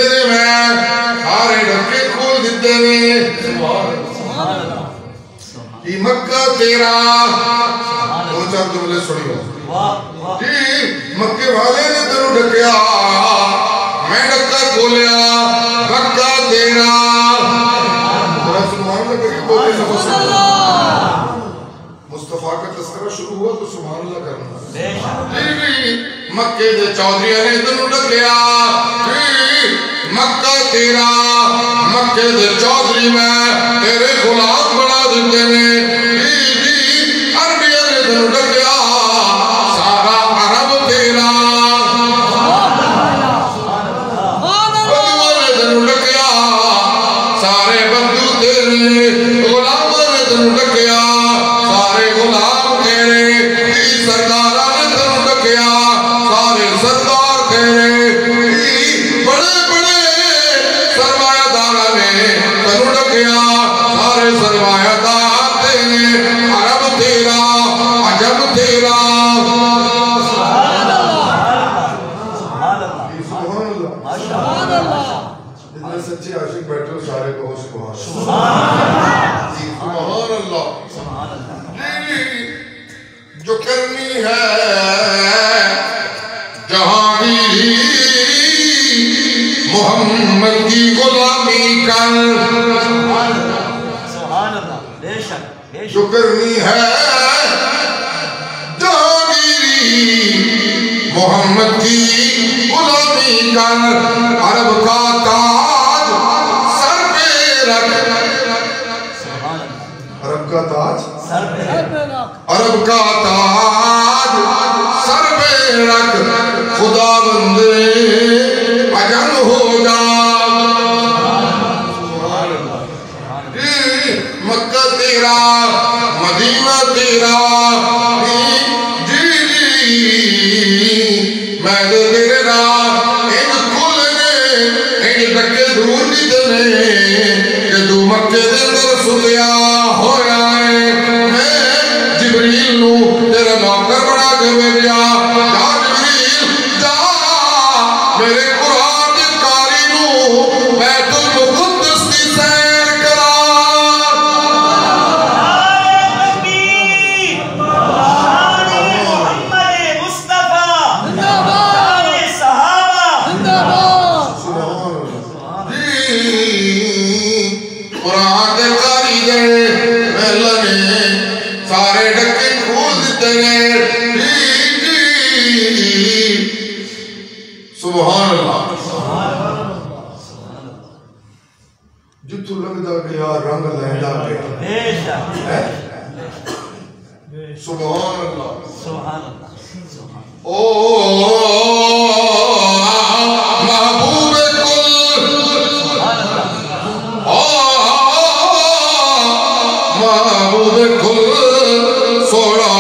نے میں سارے ڈکے کھول دیتے نے کہ مکہ تیرا دو چار جملے سنی ہو کہ مکے والے نے تنو ڈکیا میں ڈکا کھولیا مکہ تیرا سبحان اللہ کہ بولے سبحان اللہ مصطفیٰ کا تذکرہ شروع ہوا تو سبحان اللہ کرنا مکے دے چودھریاں نے تنو ڈکیا مکہ تیرا مکے دے چودھری میں تیرے غلام بنا دیتے نے عربیہ نے تنو ڈکیا سارا عرب تیرا بدو نے تنو ڈکیا سارے بدو تیرے غلام نے تنو ڈکیا سارے غلام تیرے سردارہ نے تنو ڈکیا سارے سردار تیرے بڑے بڑے سرمایہ دارہ نے تنو ڈکیا سارے سرمایہ دار تیرے عرب تیرا عجب تیرا سبحان اللہ جتنے سچے عاشق بیٹھے ہو سارے کہو سبحان اللہ جو کرنی ہے جہانگیری محمد کی غلامی کر جو کرنی ہے جہانگیری محمد کی غلامی کر عرب کا تاج سر پہ رکھ عرب کا تاج عرب کا تاج سر پہ رکھ خدا بندے عجم ہو جا مکہ تیرا مدینہ تیرا میں دے تیرے راہ ایک کھولنے ایک ڈکے دور نہیں دینے کہ تو مکے دے اندر ستیا ہویا ہے میں جبریل نو تیرا نوکر بڑا کے بھیجا جا جبریل جا میرے قرآن کے کاری نو بیت المقدس کی سیر کرا قرآن کے کاری دے اللہ نے سارے ڈکے کھول دیتے ہیں سبحان اللہ جتو لگدا گیا رنگ لہدا گیا سبحان اللہ او محبوب کل محبوب کل سوڑا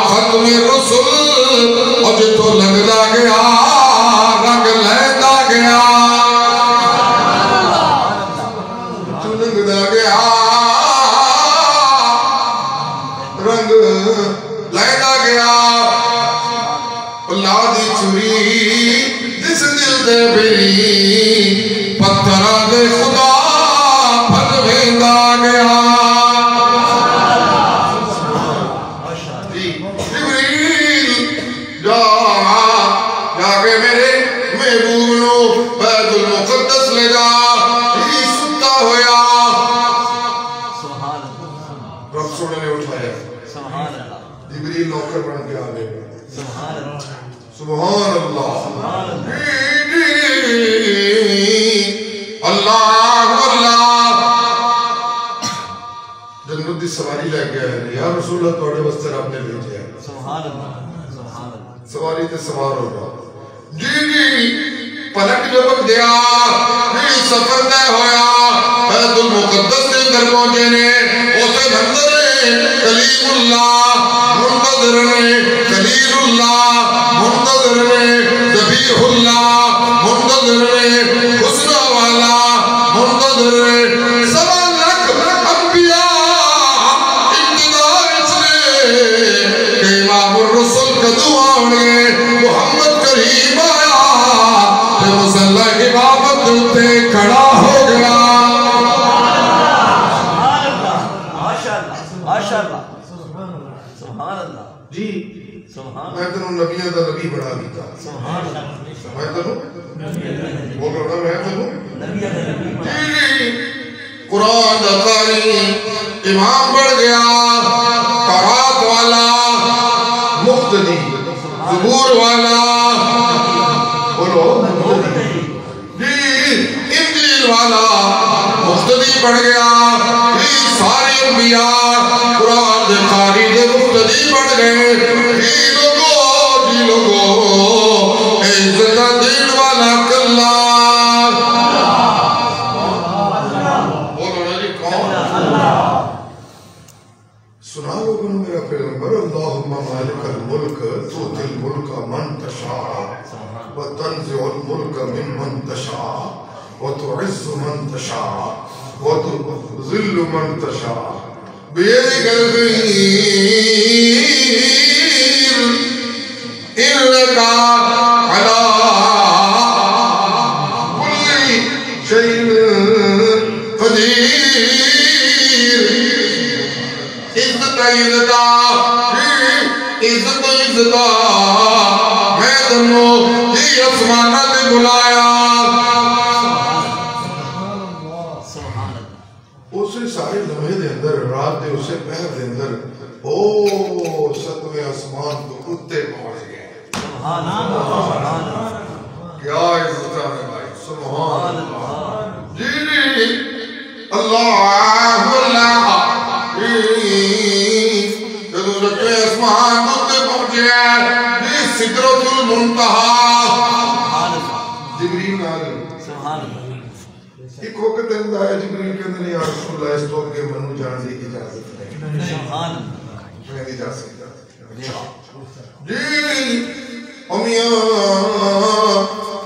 ختم رسول اور جتو لگدا گیا رنگ لہدا گیا جتو لگدا گیا رنگ لہدا گیا اللہ دی چھری جس دل دے بھی پتھرہ دے خدا پھل بھیدا گیا جبریل جا کے میرے محبوب نو بیت المقدس لے جا ہی ستا ہویا رب سوڑے نے اٹھایا جبریل نوکر بن کے آ گئے سبحان اللہ اللہ اللہ جنت دی سواری لے گیا ہے یا رسول اللہ توڑے وسطر آپ نے بھیجے ہیں سواری تے سوار ہوگا پلک جو وقت دیا سفر دے ہویا بیت المقدس کے اندر پہنچے نے اسے بندر کلیم اللہ منتظر نے خلیل اللہ منتظر نے ذبیح اللہ منتظر نے حسن والا منتظر نے سوا لکھ انبیاء انتظار اس نے کہ امام الرسول کا دعا نے محمد کریم آیا کہ مسلح امام دلتے کھڑا ہو گیا جی میں تنوں نبیوں دا نبی بڑھا دیتا میں تنوں بول رہا میں تنوں قرآن دا قاری امام بڑھ گیا قرآت والا مقتدی زبور والا بولو جی انجیل والا مقتدی بڑھ گیا سارے انبیاء قرآن دے قاری دے مقتدی بڑھ گئے جی لوگو عزت دین والا کلا بولو نا جی کون سنا لوگوں میرا پیغمبر اللہم مالک الملک توتی الملک من تشاء وتنزع الملک من من تشاء وتعز من تشاء وتذل من تشاء بيدك الخير إنك على كل شيء قدير عزت میں تنوں یہ اسمانہ دے بلایا اسے سارے لمحے دے اندر رات دے اسے پہر دے اندر او ستویں آسمان کو کتے پہنچ گئے کیا عزت ہے بھائی سبحان اللہ جی اللہ اللہ جدو رکھے آسمان کتے پہنچے جی سدرۃ المنتہا جبریل نالی ایک وقت اندہ ہے جبریل کے اندر یا رسول اللہ اس تو کہ منو جان دی اجازت نہیں میں نہیں جا سکتا جی امیاں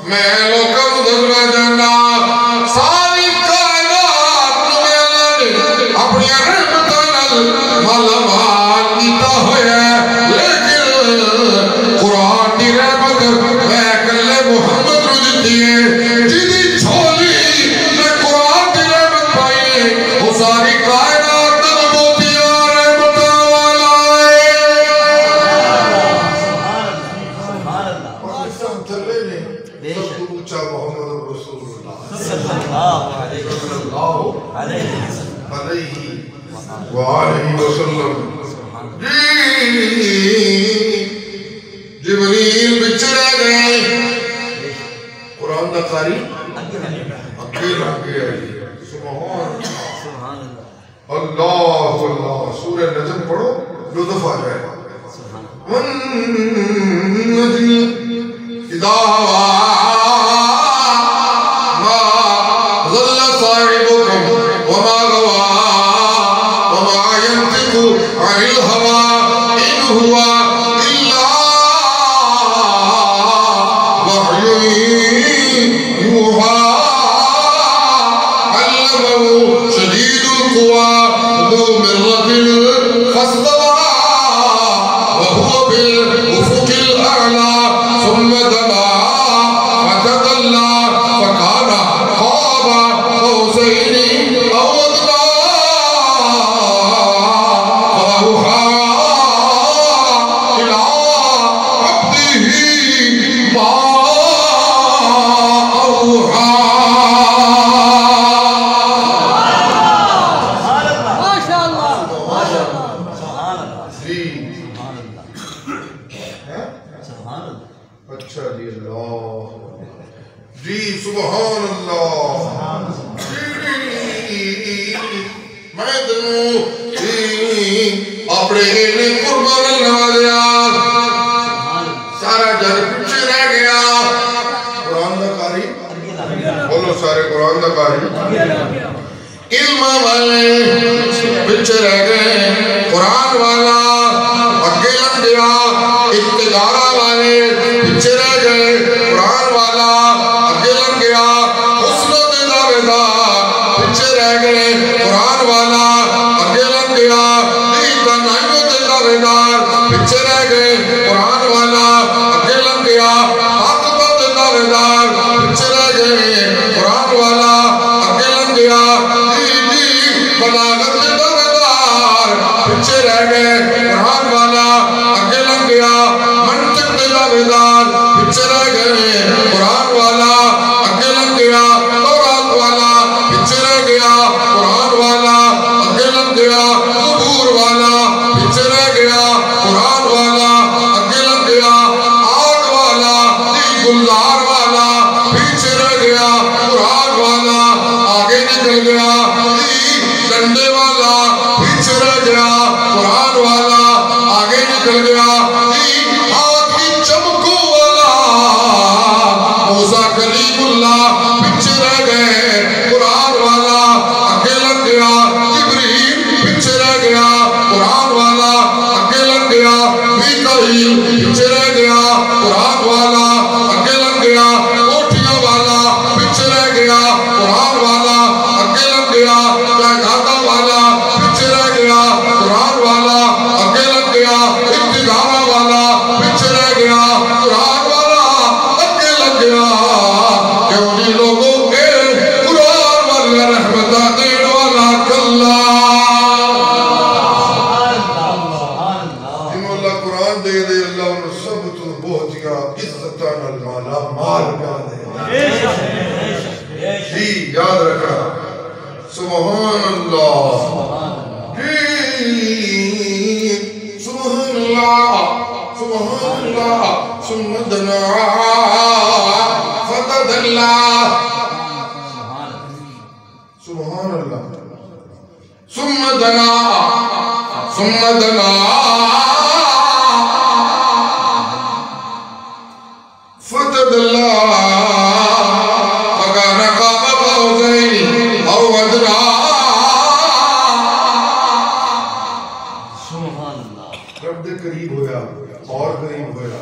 میں لوکاں دھرا جانا ساری کائنات میں اللہ نے اپنی رحمتاں نال مالا مال کیتا ہویا ہے لیکن قرآن دی رحمت میں کلے محمد رو دیتی ہے جدی چھولی میں قرآن دی رحمت پائی وہ ساری کائنات نبوتیاں رحمتاں والا ہے پاکستان تھلے نے سب تو اونچا محمد رسول اللہ صلی اللہ علیہ وآلہ وسلم جبریل بچڑے گئے قرآن دا قاری اکیل آگے آئی سبحان اللہ اللہ سورہ نجم پڑھو لطف آ جائے والنجم اذا ما ظل صاحبكم وما غوى وما ينطق عن الهوى إن هو إلا وحي يوحى علمه شديد القوى ذو مرة فاستوى وهو بالأفق الأعلى ثم دنا فتدلى فكان قاب قوسين أو أدنى فأوحى إلى عبده ما أوحى ما شاء الله اچھا جی اللہ جی سبحان اللہ میں تنوں اپنے قربان نوازیا سارا جگ پیچھے رہ گیا قرآن دا قاری بولو سارے قرآن دا قاری علم والے پیچھے رہ گئے قرآن والا اگے لگ گیا اقتدارہ والے پیچھے رہ گئے قرآن والا اگے لگ گیا حسن و دعویدار پیچھے رہ گئے قرآن والا اگے لگ گیا دیتا نائنو دعویدار پیچھے رہ گئے قرآن والا اگے لگ گیا حق بد دعویدار پیچھے رہ گئے قرآن پیچھے رہ گئے، قرآن والا آگے لگ گیا، جبریل پیچھے رہ گیا، قرآن والا آگے لگ گیا، میکائیل پیچھے رہ گیا، قرآن والا آگے لگ گیا، کوٹھیاں والا پیچھے رہ گیا، قرآن والا آگے لگ گیا، جائیدادہ والا پیچھے رہ گیا، قرآن والا آگے لگ گیا، ابتدارہ والا پیچھے رہ گیا، قرآن والا آگے لگ گیا۔ کیوں جی لوگوں کے قرآن والا رحمتہ دین والا کلا جنہوں اللہ قرآن دے دے، اللہ انہوں سب تو بہتیا عزتان المالا مال کا دے جی یاد رکھا سبحان اللہ جی سبحان اللہ سبحان اللہ سمدنا فتد اللہ سبحان اللہ سمدنا سمدنا فتد اللہ فکان قاب قوسین او ادنا رب دے قریب ہویا اور قریب ہویا۔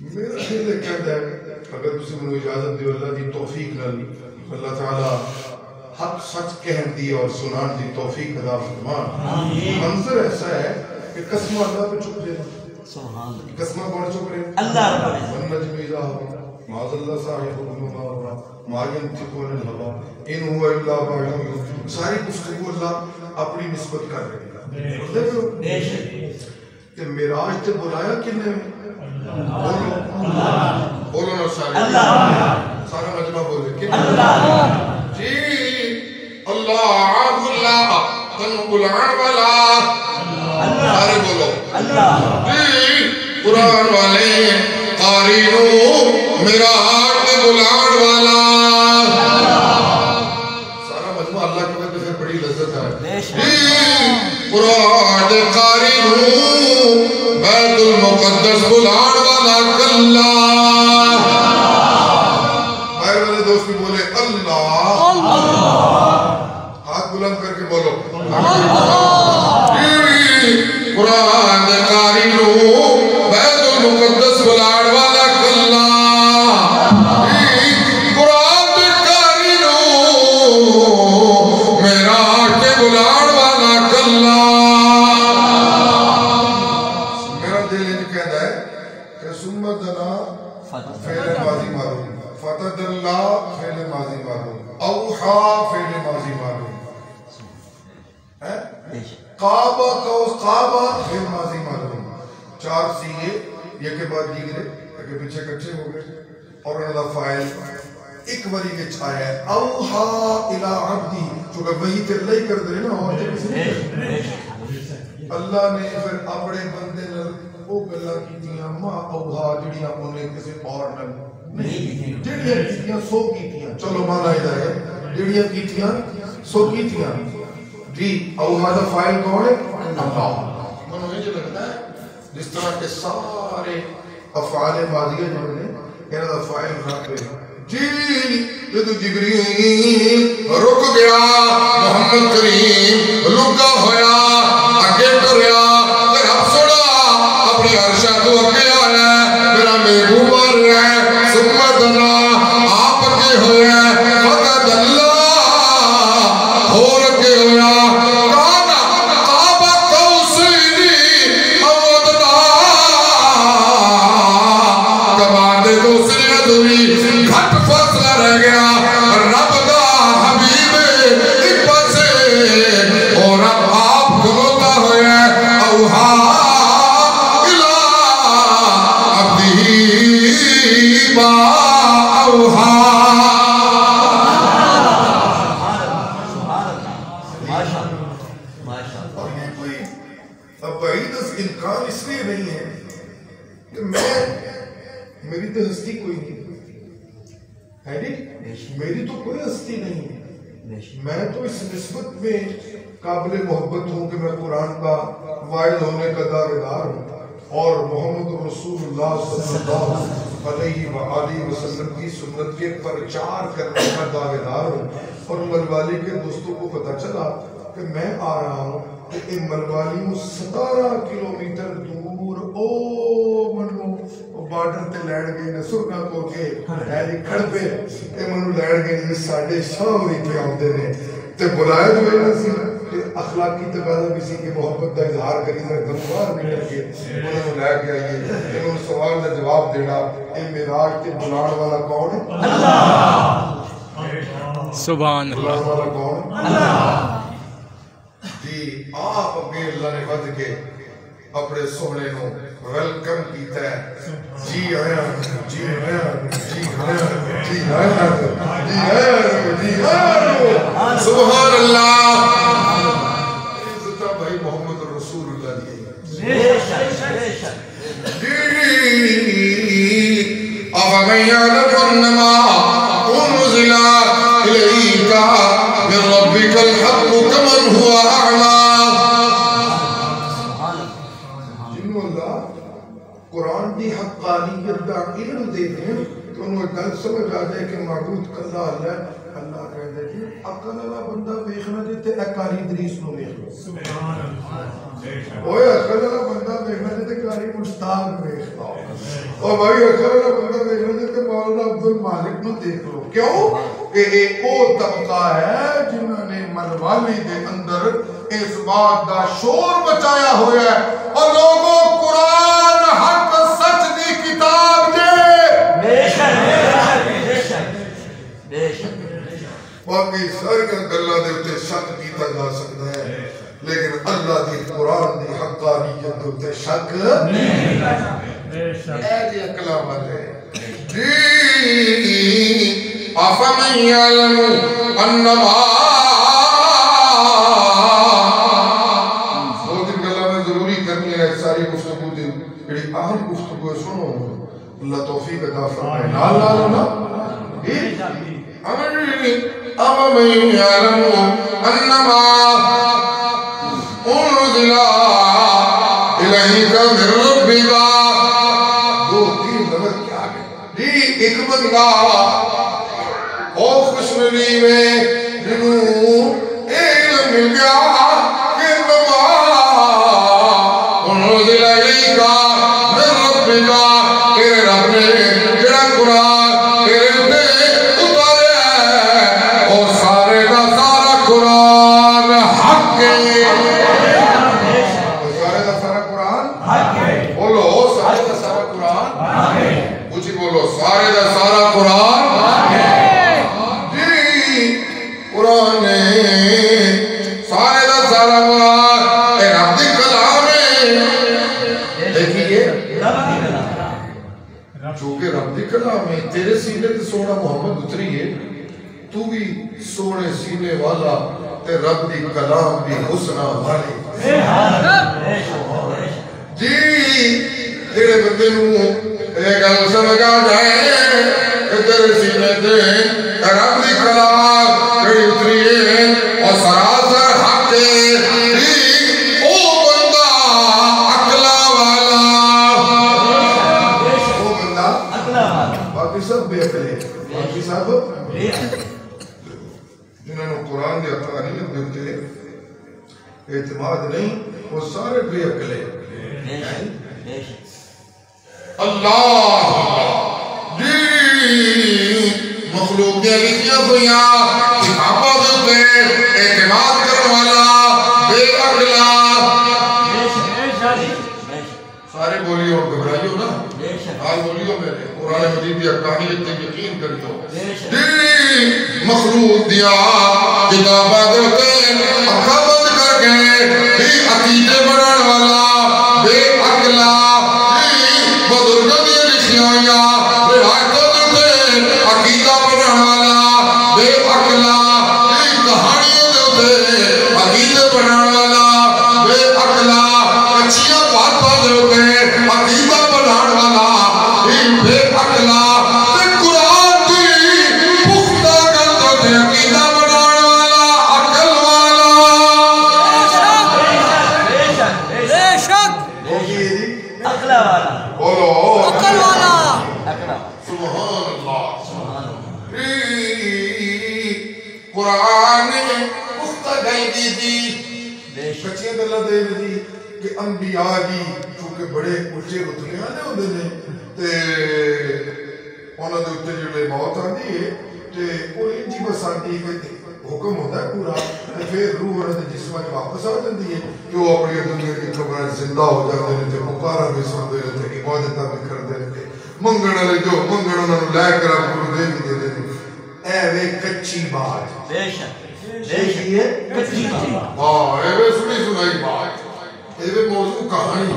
میرا خیال ہے کہتا ہے اگر تسی منو اجازت دیو اللہ دی توفیق نال اللہ تعالی حق سچ کہن دی اور سنان دی توفیق عطا فرمان۔ منظر ایسا ہے کہ قسمہ اللہ پہ چھپ جائے، قسمہ کون چھپ رہے؟ اللہ والنجم اذا ہوا معاذ اللہ صاحب ما ينطق عن الهوى ان هو الا وحی، ساری گفتگو اللہ اپنی نسبت کر رہے ہیں۔ کہ معراج تے بلایا کنے بولو نا سارے سارا مجمع بولے کنے جی اللہ اللہ تنو بلان والا سارے بولو جی قرآن والے قارینو معراج تے بلان والا سارا مجمع اللہ کی وجہ سے بڑی لذت ہے قرآن قارینو بیت المقدس بلان والا کلا باہر والے دوست بھی بولے اللہ ہاتھ بلند کر کے بولو قرآن قارینو بیت المقدس بلان والا کلا قرآن قارینو معراج کے بلان والا کلا۔ میرا دل یہ کہتا ہے کہ سمدنا فعل ماضی معلوم، فتد اللہ فعل ماضی معلوم، اوحا فعل ماضی معلوم، قابا قابا فعل ماضی معلوم، چار سیگے یہ کے بعد دیگرے کہ پیچھے کچھے ہو گئے اور انہوں دا فائل ایک وری کے چھایا ہے اوحا الى عبدی، چونکہ وہی تیر لئی کر دے نا اور جب کسی نہیں اللہ نے پھر اپنے بندے نے وہ گلہ کی تیاں ماں اوہا جڑیاں انہیں کسی اور نہیں جڑیاں کی تیاں سو کی تیاں، چلو مانا ادھا ہے جڑیاں کی تیاں سو کی تیاں جی اوہا دا فائل کون ہے اللہ۔ منو یہ جو لگتا ہے جس طرح کے سارے افعال ماضیہ جو نے انہوں دا فائل رکھ پہ جی جدو جبریل رک گیا محمد کریم لکا ہویا اگے ٹریا پھر اب سڑا اپنی عرشہ تو اگے آیا میرا محبوب مر رہا ہے سمدنا آپ کے ہویا فتد اللہ ہو رکے ہویا کانا قاب قوسین او ادنا کباندے دوسری ادوی گھٹ فاصلہ رہ گیا رب دا حبیب ایک پاسے اور اب آپ کھلوتا ہویا اوہا الہ عبدی با اوہا۔ اور یہ کوئی بعید از امکان اس لیے نہیں ہے کہ میری تو ہستی کوئی نہیں ہے نہیں، میری تو کوئی ہستی نہیں ہے، میں تو اس نسبت میں قابل محبت ہوں کہ میں قرآن کا وائد ہونے کا دعویدار ہوں اور محمد رسول اللہ صلی اللہ علیہ وسلم علیہ وآلہ وسلم کی سنت کے پرچار کرنے کا دعوے دار ہوں، اور ملوالی کے دوستوں کو پتہ چلا کہ میں آ رہا ہوں کہ ملوالی 17 کلومیٹر دور او منو بارڈر تے لیڑ گئے نے سرگا کو کے ایلی کھڑ پہ اے منو لیڑ گئے نے ساڑھے شاوری پہ آؤں نے تے بلائے جو ہے سی کہ اخلاقی تقاضا بھی سی کہ محبت دا اظہار کری تے گنوار نکل کے انہوں نے لے کے آئیے انہوں نے سوال دا جواب دینا اے معراج تے بلاڑ والا کون ہے؟ اللہ سبحان اللہ بلاڑ والا کون ہے؟ اللہ جی آپ اگے اللہ نے ود کے اپنے سونے نو ویلکم کیتا ہے جی آیا جی آیا جی آیا جی آیا جی آیا جی آیا سبحان اللہ عزت بھائی محمد رسول اللہ دی أَفَمَنْ يَعْلَمُ أَنَّمَا أُنزِلَ إِلَيْكَ مِنْ رَبِّكَ الْحَقُّ كَمَنْ هُوَ أَعْمَى جنہوں اللہ قرآن دی حقانیت دا علم دے دیں تو انہوں گل سمجھ آ جائے کہ معبود کلا اللہ ہے اللہ کہہ دے کہ عقل اللہ بندہ ویکھنا دے تے اکاری ادریس نو ویکھ لو سبحان اللہ اوے عقل اللہ بندہ ویکھنا دے تے کاری مشتاق ویکھ لو اور بھائی عقل اللہ بندہ ویکھنا دے تے مولانا عبد المالک نو دیکھ لو کیوں کہ ایک او طبقہ ہے جنہوں نے ملوالی دے اندر اس بات دا شور مچایا ہوا ہے اور لوگوں قرآن حق سچ دی کتاب دے بے شک باقی ساری گلاں دے اوتے شک کیتا جا سکتا ہے لیکن اللہ دی قرآن دی حقانیت دے اوتے شک نہیں بے شک اے دی عقلاں والے أَفَمَنْ يَعْلَمُ أَنَّمَا دو تین گلہ میں ضروری کرنی ہے ساری گفتگو دی بڑی اہم گفتگو ہے سنو اللہ توفیق عطا فرمائے نال نال نا أَفَمَنْ يَعْلَمُ أَنَّمَا أُنزِلَ إِلَيْكَ مِنْ رَبِّكَ دو تین لفظ کیا ہے ایک بندہ اور خوش نبی میں جنہوں علم مل گیا کہ نما انزل علیکا من ربکا تیرے رب نے جڑا قرآن تیرے دے اتارے ہے اور سارے کا سارا قرآن حق ہے سارے کا سارا قرآن حق ہے بولو سارے کا سارا قرآن حق ہے کچھ بولو سارے کا سارا قرآن قرآن سارے دا سارا قرآن اے رب دی کلام ہے دیکھئے چونکہ رب دی کلام ہے تیرے سینے تے سونا محمد اتری ہے تو بھی سونے سینے والا تے رب دی کلام بھی حسنہ والے جی تیرے بندے نو ایک گل سمجھ آ جائے کہ تیرے سینے تے رب دی کلام اتری ہے اور سراسر حق ہے او بندہ عقلہ والا او بندہ عقلہ والا باقی سب بے عقلے باقی سب بے عقلے جنہوں نے قرآن دے حقانیت دیتے اعتماد نہیں وہ سارے بے عقلے اللہ جی مخلوق دے لکھیاں ہویاں کتاباں دے اعتماد کرنے والا بے عقلا سارے بولیو اور گھبرائیو نا آج بولیو میرے قرآن مجید کی حقانیت تے یقین کریو مخلوق دیا کتاباں دے اکھا بند کر کے بھی عقیدے بنانے والا بے عقلا بزرگوں دی لکھیاں ہویاں روایتوں دے عقیدہ بنانے والا بے عقلا کہانیوں دے عقیدے بنانے والا بے عقلا اچھیاں باتوں دے عقیدہ بنانے والا بے عقلا قرآن دی پختہ گل دے عقیدہ بنانے والا عقل والا قرآن پختہ گئی دی دی کچھے دلہ دے دی کہ انبیاء جی چونکہ بڑے اچھے رتبے آنے ہوندے نے تے انہاں دے اوتے جڑے موت آندی ہے تے او انجی بس آندی ہے حکم ہوتا ہے پورا تے پھر روح انہاں دے جسم وچ واپس آ جاندی ہے کہ وہ اپنی دنیا کی خبریں زندہ ہو جاتے ہیں تے پکارا بھی سنتے ہیں تے عبادتاں بھی کرتے ہیں منگن والے جو منگن انہاں نوں لے کر اپنے دے بھی دے دے اے وے کچی بات بے شک دیکھئے کچی بات ہاں اے وے سنی سنائی بات اے وے موضوع کہانی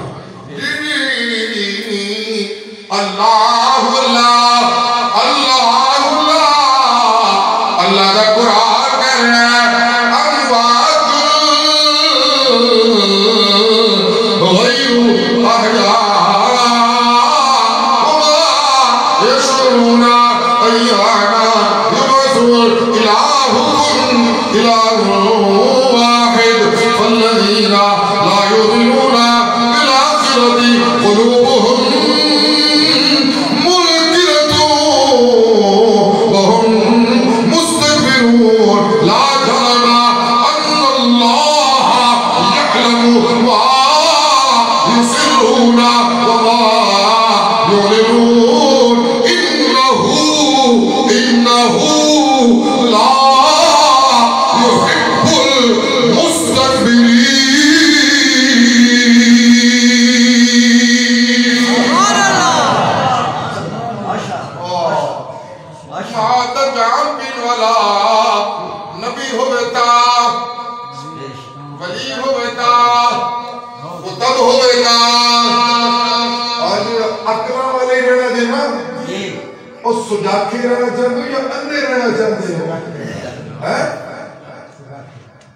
اللہ اللہ اللہ اللہ اللہ دا قرآن کہہ رہا ہے اموات غیر احیاء وما یشعرون ایانا یبعثون الہکم الہ واحد فالذین لا یؤمنون بالآخرة قلوبهم منکرة وهم مستكبرون لا جرم ان اللہ یعلم ما يسرون وما يعلنون انه لا يحب المستكبرين شہادت جان پین والا نبی ہو بیتا ولی ہو بیتا قطب ہو بیتا آج اکرام والے رہنا دینا اور سجاکے رہنا چاہتے یا اندھے رہنا چاہتے ہیں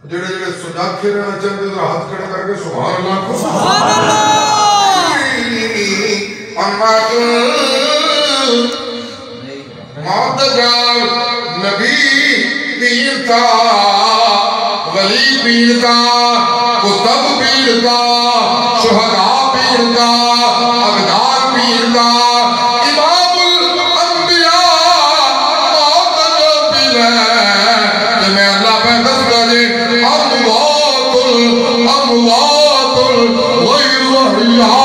جڑے جڑے سجاکے رہنا چاہتے ہیں ہاتھ کھڑے کر کے سبحان اللہ کو سبحان اللہ معتدال نبی پیر تھا ولی پیر تھا قطب پیر تھا شہداء پیر تھا ابدال پیر تھا امام الانبیاء معتدال پیر ہے کہ میں اللہ پہ دس کرے اموات غیر احیاء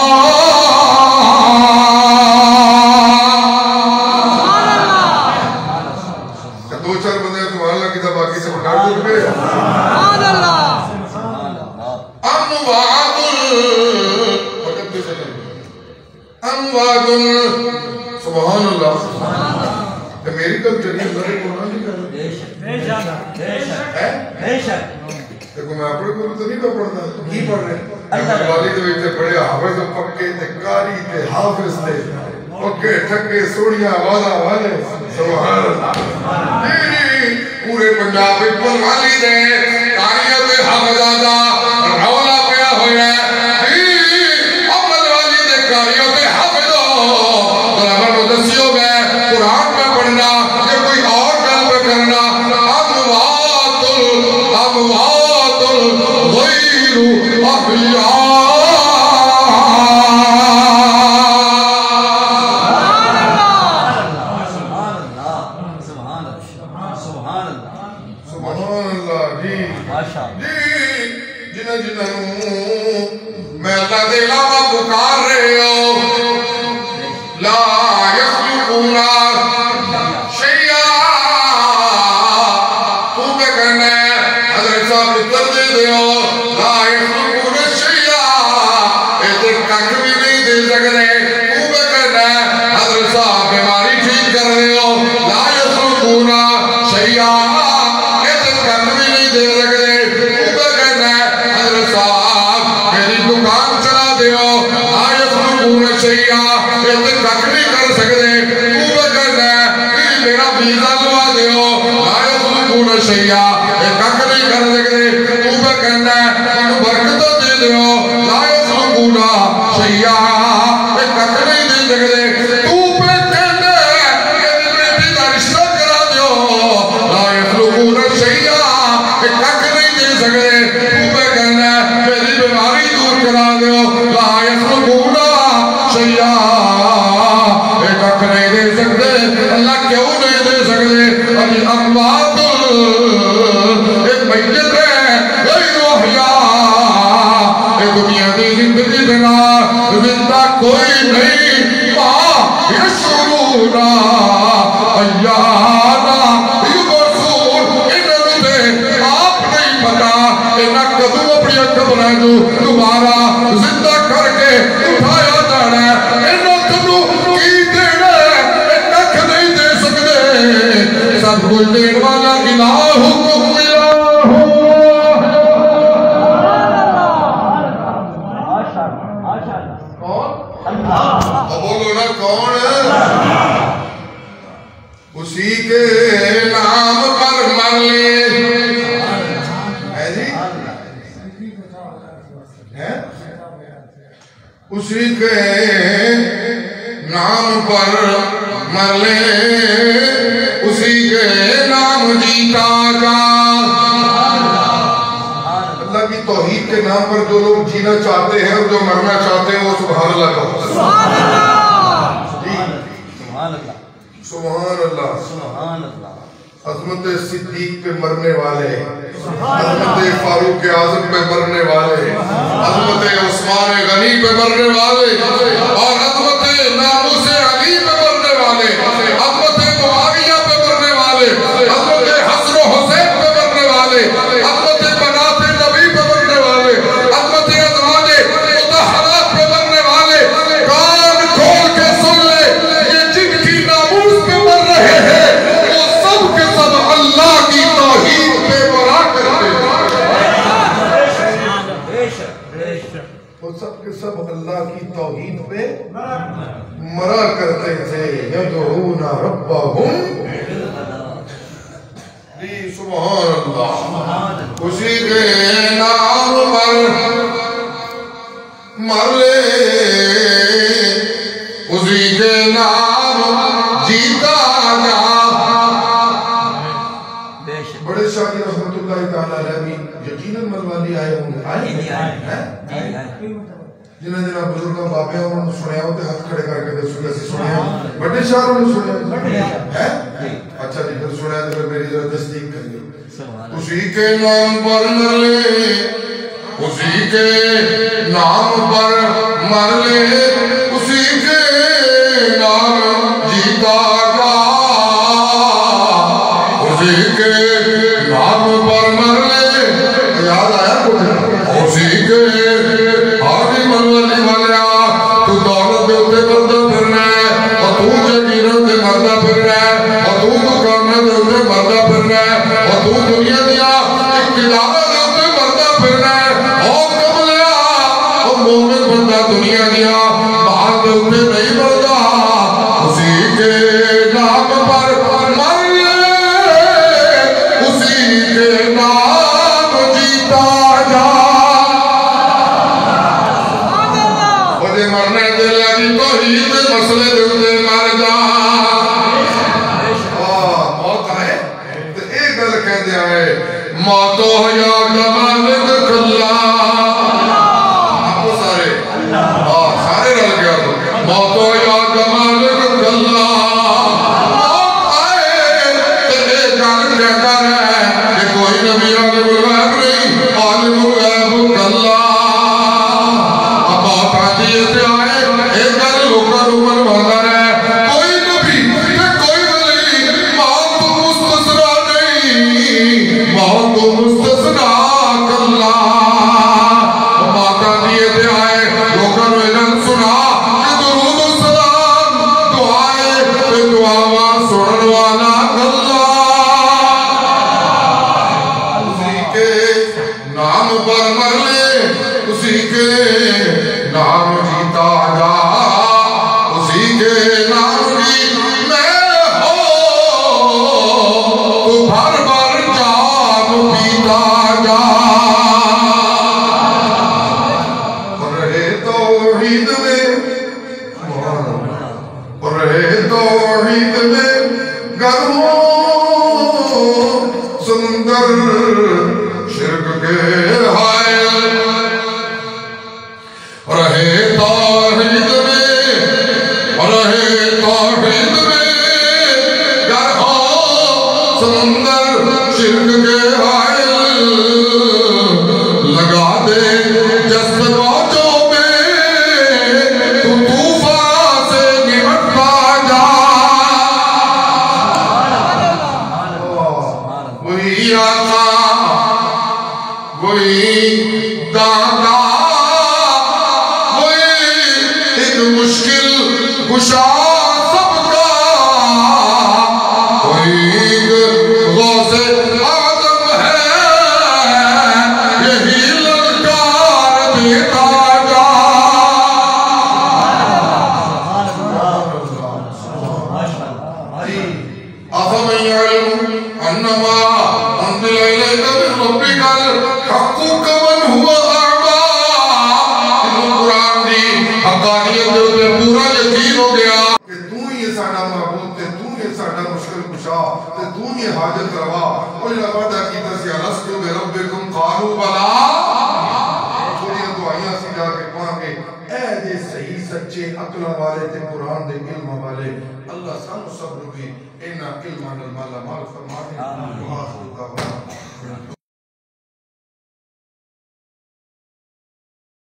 سبحان اللہ کہ میری کل چلی اللہ نے قرآن نہیں کرنا بے شک دیکھو میں اپنے کو تو نہیں پڑھتا کی پڑھ رہے ہیں والد ویچے بڑے حافظ پکے تے کاری تے حافظ تے پکے ٹھکے سوڑیاں والا والے سبحان اللہ پورے پنجاب پر والی دے کاریاں تے حافظ آدھا رولا پیا ہویا ہے عمل والی دے کاریاں تے حافظ ہو دسیوں میں قرآن میں پڑھنا کہ کوئی اور گل پہ کرنا اموات غیر احیاء سبحان اللہ جی جنہ جنہوں میں اللہ دے علاوہ پکار رہے ہو لا يخلقون شیئا تو میں کہنا ہے حضرت صاحب اتر دے دے ہو لا يخلقون شیئا ایتر کک بھی نہیں دے سکتے تو میں کہنا ہے حضرت صاحب بیماری ٹھیک کر رہے ہو لا يخلقون شیئا ایتر کک بھی نہیں دے سکتے تو میں کہنا ہے حضرت صاحب میری دکان چلا دے ہو لا يخلقون شیئا ایتر کک نہیں کر سکتے تو میں کہنا ہے میرا ویزا لوا دے ہو لا يخلقون شیئا کک نہیں کر سکتے تو میں کہنا ہے برکت دے دے ہو لا يخلقون شیئا کک نہیں دے سکتے تو میں کہنا ہے میری بیٹی کا رشتہ کرا دے ہو لا يخلقون شیئا کک نہیں دے سکتے تو میں کہنا ہے میری بیماری دور کرا دے ہو لا يخلقون شیئا کک نہیں دے سکتے اللہ کیوں نہیں دے سکتے اموات سب کچھ دین والا الہکم بولو نا کون اسی کے نام پر مر لے ہے جی اسی کے نام پر مر لے اسی کے نام جیتا جا اللہ کی توحید کے نام پر جو لوگ جینا چاہتے ہیں اور جو مرنا چاہتے ہیں وہ سبحان اللہ کہو سبحان اللہ سبحان اللہ سبحان اللہ عظمت صدیق پہ مرنے والے عظمت فاروق اعظم پہ مرنے والے عظمت عثمان غنی پہ مرنے والے اور عظمت ناموس علی پہ مرنے والے عظمت معاویہ پہ مرنے والے عظمت حسن و حسین پہ مرنے والے عظمت بنات نبی پہ مرنے والے عظمت ازواج مطہرات پہ مرنے والے کان کھول کے سن لے یہ جن کی ناموس پہ مر رہے ہیں اللہ کی توحید پہ مرا کرتے وہ سب کے سب اللہ کی توحید پہ مرا کرتے تھے یدعون ربہم جی سبحان اللہ اسی کے نام پر مر لے اسی کے نام جیتا جا بڑے شاہی رحمت اللہ تعالیٰ علیہ بھی یقیناً ملوالی آئے ہوں جنہاں بزرگاں باپے ہوں انہوں سنے ہوتے ہاتھ کھڑے کر کے دے سنے سے سنے ہیں بڑے شاہ انہوں سنے ہیں اچھا جی پھر سنے ہیں تو میری ذرا تصدیق کر لی اسی کے نام پر مر لے اسی کے نام پر مر لے اسی کے نام جیتا گا اسی کے نام پر مر لے یاد آیا کچھ اسی کے آگے منوالی والیا تو دولت دے ہوتے مردہ پھرنا ہے اور تو جگیرت دے مردہ پھرنا ہے اور تو مکانہ دے ہوتے مردہ پھرنا ہے اور تو دنیا دیا اقتدارہ دے ہوتے مردہ پھرنا ہے اور کملیا اور مومن بندہ دنیا دیا باہر دے ہوتے نہیں مردہ اسی کے نام پر مر مرنے دے لگی توحید مسئلے دے مر جا موت آئے تو ایک گل کہہ دیا ہے موتو یا کمالک اللہ آپ کو سارے رل گیا تو موتو یا کمالک اللہ موت آئے تو ایک گل کہتا ہے کہ کوئی نبی آگے بلغیب نہیں عالم الغیب اللہ سے آئے ایک گل لوکا رومن بھاگا رہے کوئی نبی کوئی ولی موت تو مستثنا نہیں موت تو مستثنا کلا ماتا دیئے سے آئے لوکا رومن سنا کہ درود و سلام دعائے پہ دعاوا سنن والا کلا اسی کے نام پر مر لے اسی کے نام جیتا جا اسی کے نام کی میں ہو تو بھر بھر جام پیتا جا رہے توحید میں رہے توحید میں گرموں سمندر شرک کے حائل رہے توحید میں رہے توحید میں گر ہو سمندر شرک کے حائل لگا دے جذب واجوں میں تو طوفان سے نمٹتا جا وہی آقا وہی دادا مشکل کشا سب کا کوئی انما انزل الیک من ربک الحق کمن هو اعمی. قرآن دی حقانیت دے پورا یقین ہو گیا کہ تو ہی ساڈا معبود تے تو ہی ساڈا مشکل کشا تے تو ہی حاجت روا. اور جڑا وعدہ کیتا سی الست بربکم قالوا بلا. تھوڑی دعائیاں سی جا کے پڑھ کے اے دے صحیح سچے عقل والے تے قرآن دے علم والے اللہ سانو سب نو بھی ان علم المال مال فرمائے.